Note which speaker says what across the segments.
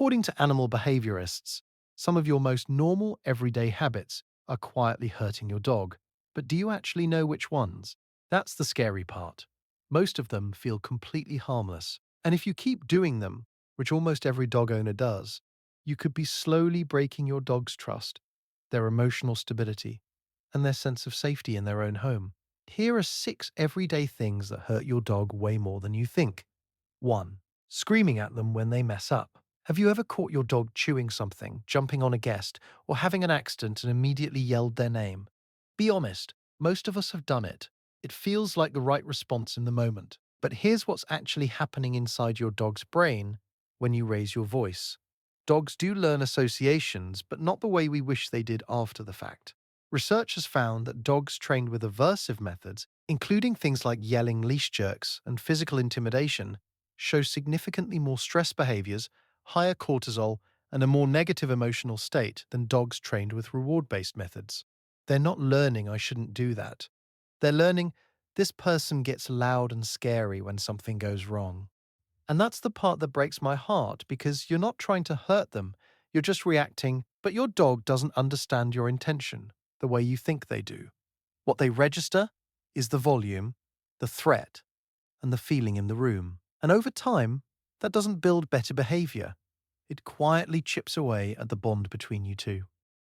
Speaker 1: According to animal behaviorists, some of your most normal everyday habits are quietly hurting your dog. But do you actually know which ones? That's the scary part. Most of them feel completely harmless. And if you keep doing them, which almost every dog owner does, you could be slowly breaking your dog's trust, their emotional stability, and their sense of safety in their own home. Here are 6 everyday things that hurt your dog way more than you think. 1. Screaming at them when they mess up. Have you ever caught your dog chewing something, jumping on a guest, or having an accident and immediately yelled their name? Be honest, most of us have done it. It feels like the right response in the moment. But here's what's actually happening inside your dog's brain when you raise your voice. Dogs do learn associations, but not the way we wish they did after the fact. Research has found that dogs trained with aversive methods, including things like yelling leash jerks and physical intimidation, show significantly more stress behaviors, higher cortisol, and a more negative emotional state than dogs trained with reward-based methods. They're not learning I shouldn't do that. They're learning this person gets loud and scary when something goes wrong. And that's the part that breaks my heart because you're not trying to hurt them, you're just reacting, but your dog doesn't understand your intention the way you think they do. What they register is the volume, the threat, and the feeling in the room. And over time, that doesn't build better behavior. It quietly chips away at the bond between you two.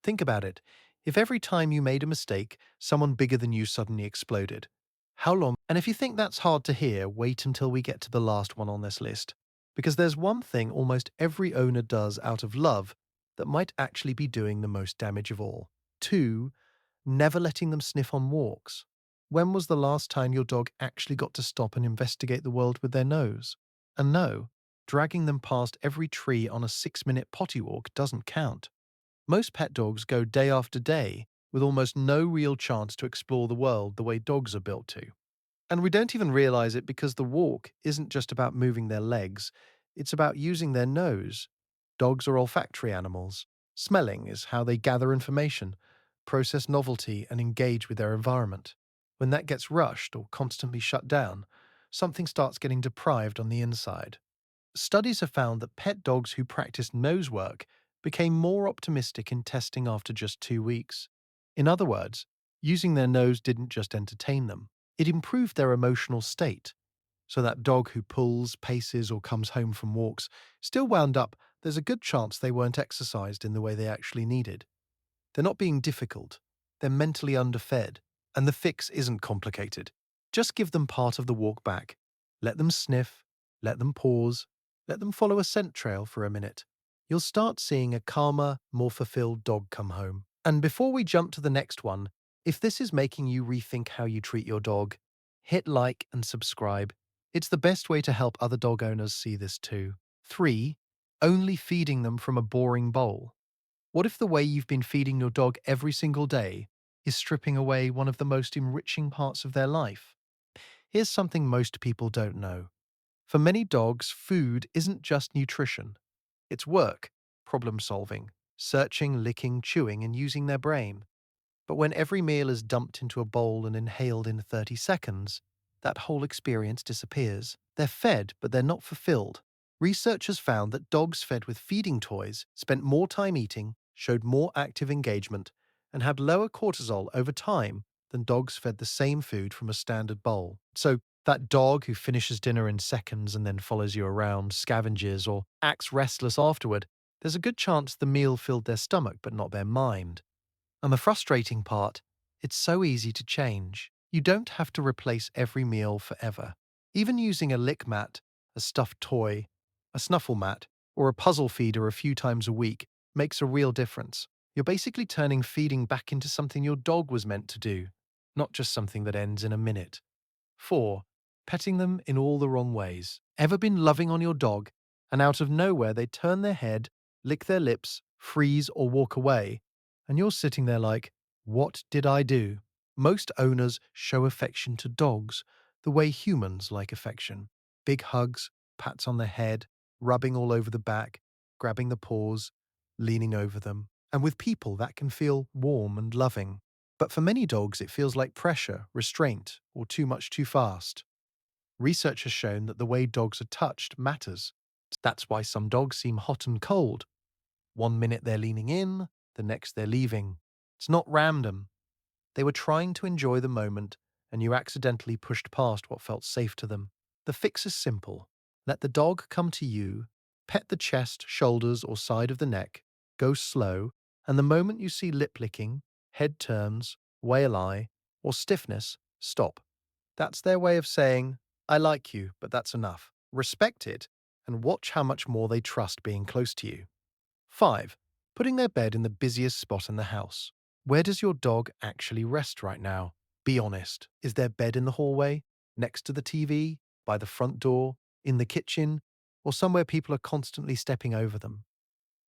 Speaker 1: Think about it. If every time you made a mistake, someone bigger than you suddenly exploded, how long? And if you think that's hard to hear, wait until we get to the last one on this list. Because there's one thing almost every owner does out of love that might actually be doing the most damage of all. 2. Never letting them sniff on walks. When was the last time your dog actually got to stop and investigate the world with their nose? And no, dragging them past every tree on a 6-minute potty walk doesn't count. Most pet dogs go day after day with almost no real chance to explore the world the way dogs are built to. And we don't even realize it because the walk isn't just about moving their legs, it's about using their nose. Dogs are olfactory animals. Smelling is how they gather information, process novelty, and engage with their environment. When that gets rushed or constantly shut down, something starts getting deprived on the inside. Studies have found that pet dogs who practiced nose work became more optimistic in testing after just 2 weeks. In other words, using their nose didn't just entertain them, it improved their emotional state. So that dog who pulls, paces, or comes home from walks still wound up, there's a good chance they weren't exercised in the way they actually needed. They're not being difficult, they're mentally underfed, and the fix isn't complicated. Just give them part of the walk back. Let them sniff, let them pause, let them follow a scent trail for a minute. You'll start seeing a calmer, more fulfilled dog come home. And before we jump to the next one, if this is making you rethink how you treat your dog, hit like and subscribe. It's the best way to help other dog owners see this too. 3. Only feeding them from a boring bowl. What if the way you've been feeding your dog every single day is stripping away one of the most enriching parts of their life? Here's something most people don't know. For many dogs, food isn't just nutrition. It's work, problem solving, searching, licking, chewing, and using their brain. But when every meal is dumped into a bowl and inhaled in 30 seconds, that whole experience disappears. They're fed, but they're not fulfilled. Researchers found that dogs fed with feeding toys spent more time eating, showed more active engagement, and had lower cortisol over time than dogs fed the same food from a standard bowl. So, that dog who finishes dinner in seconds and then follows you around, scavenges, or acts restless afterward, there's a good chance the meal filled their stomach but not their mind. And the frustrating part, it's so easy to change. You don't have to replace every meal forever. Even using a lick mat, a stuffed toy, a snuffle mat, or a puzzle feeder a few times a week makes a real difference. You're basically turning feeding back into something your dog was meant to do, not just something that ends in a minute. 4. Petting them in all the wrong ways. Ever been loving on your dog, and out of nowhere they turn their head, lick their lips, freeze, or walk away, and you're sitting there like, what did I do? Most owners show affection to dogs the way humans like affection. Big hugs, pats on the head, rubbing all over the back, grabbing the paws, leaning over them. And with people, that can feel warm and loving. But for many dogs, it feels like pressure, restraint, or too much too fast. Research has shown that the way dogs are touched matters. That's why some dogs seem hot and cold. One minute they're leaning in, the next they're leaving. It's not random. They were trying to enjoy the moment, and you accidentally pushed past what felt safe to them. The fix is simple. Let the dog come to you, pet the chest, shoulders, or side of the neck, go slow, and the moment you see lip licking, head turns, whale eye, or stiffness, stop. That's their way of saying, I like you, but that's enough. Respect it, and watch how much more they trust being close to you. 5. Putting their bed in the busiest spot in the house. Where does your dog actually rest right now? Be honest. Is their bed in the hallway, next to the TV, by the front door, in the kitchen, or somewhere people are constantly stepping over them?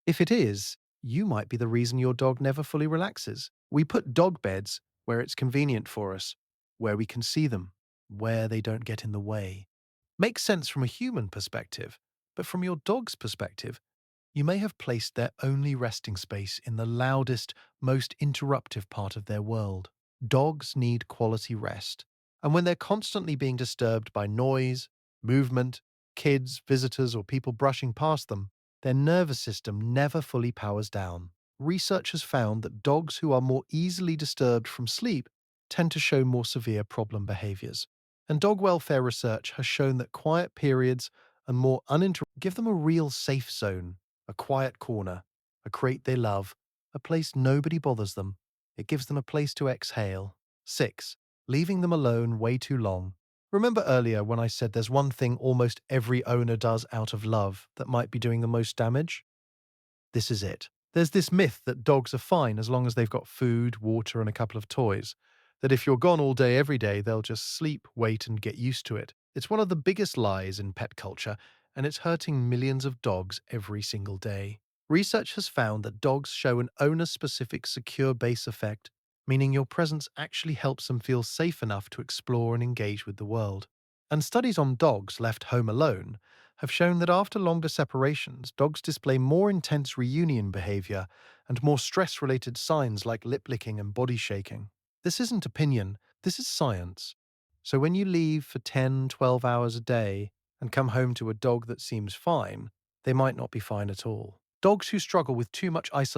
Speaker 1: If it is, you might be the reason your dog never fully relaxes. We put dog beds where it's convenient for us, where we can see them, where they don't get in the way. Makes sense from a human perspective, but from your dog's perspective, you may have placed their only resting space in the loudest, most interruptive part of their world. Dogs need quality rest, and when they're constantly being disturbed by noise, movement, kids, visitors, or people brushing past them, their nervous system never fully powers down. Research has found that dogs who are more easily disturbed from sleep tend to show more severe problem behaviors. And dog welfare research has shown that quiet periods and more uninterrupted give them a real safe zone, a quiet corner, a crate they love, a place nobody bothers them. It gives them a place to exhale. 6. Leaving them alone way too long. Remember earlier when I said there's one thing almost every owner does out of love that might be doing the most damage? This is it. There's this myth that dogs are fine as long as they've got food, water, and a couple of toys. That if you're gone all day every day, they'll just sleep, wait, and get used to it. It's one of the biggest lies in pet culture, and it's hurting millions of dogs every single day. Research has found that dogs show an owner-specific secure base effect, meaning your presence actually helps them feel safe enough to explore and engage with the world. And studies on dogs left home alone have shown that after longer separations, dogs display more intense reunion behavior and more stress-related signs like lip licking and body shaking. This isn't opinion, this is science. So when you leave for 10, 12 hours a day and come home to a dog that seems fine, they might not be fine at all. Dogs who struggle with too much isolation